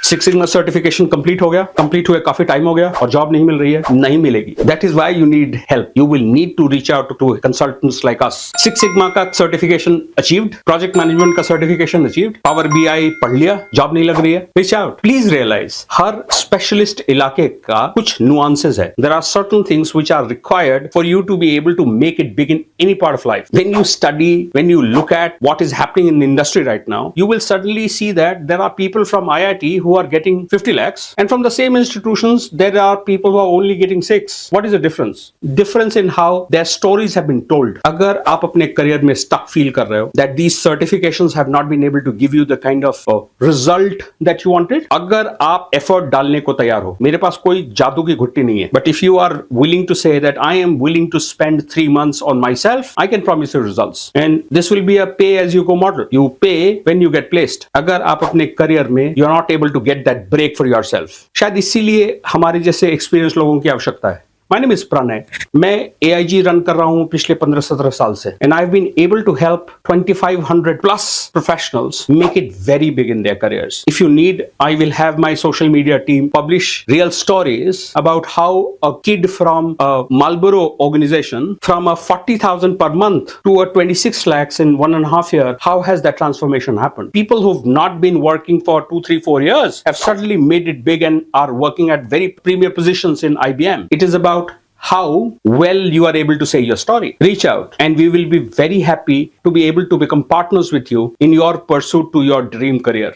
Six sigma certification complete हो गया, complete हुए काफी टाइम हो गया और जॉब नहीं मिल रही है, नहीं मिलेगी. That is why you need help. You will need to reach out to consultants like us. Six sigma का सर्टिफिकेशन अचीव्ड, प्रोजेक्ट मैनेजमेंट का सर्टिफिकेशन अचीव्ड, पावर बीआई पढ़ लिया, जॉब नहीं लग रही है, रीच आउट. प्लीज रियलाइज हर specialist इलाके का कुछ नुआंसेस है. There are certain things which are required for you to be able to make it big in any part of life. When you study, when you look at what is happening in the industry right now, you will suddenly see that there are people from IIT who are getting 50 lakhs, and from the same institutions there are people who are only getting 6. What is the difference? Difference in how their stories have been told. अगर आप अपने career में stuck feel कर रहे हो that these certifications have not been able to give you the kind of result that you wanted, अगर आप effort डालने को तैयार हो, मेरे पास कोई जादू की घुट्टी नहीं है, but if you are willing to say that I am willing to spend 3 months on myself, I can promise you results. And this will be a pay as you go model. You pay when you get placed. अगर आप अपने career में you are not able to get that break for yourself. शायद इसीलिए हमारे जैसे experience लोगों की आवश्यकता है. My name is Pranay. मैं AIG रन कर रहा हूँ पिछले 15-17 साल से, and I've been able to help 2,500 plus professionals make it very big in their careers. If you need, I will have my social media team publish real stories about how a kid from a Marlboro organization, from a 40,000 per month to a 26 lakhs in 1.5 years, how has that transformation happened? People who've not been working for 2, 3, 4 years have suddenly made it big and are working at very premier positions in IBM. It is about how well you are able to say your story. Reach out and we will be very happy to be able to become partners with you in your pursuit to your dream career.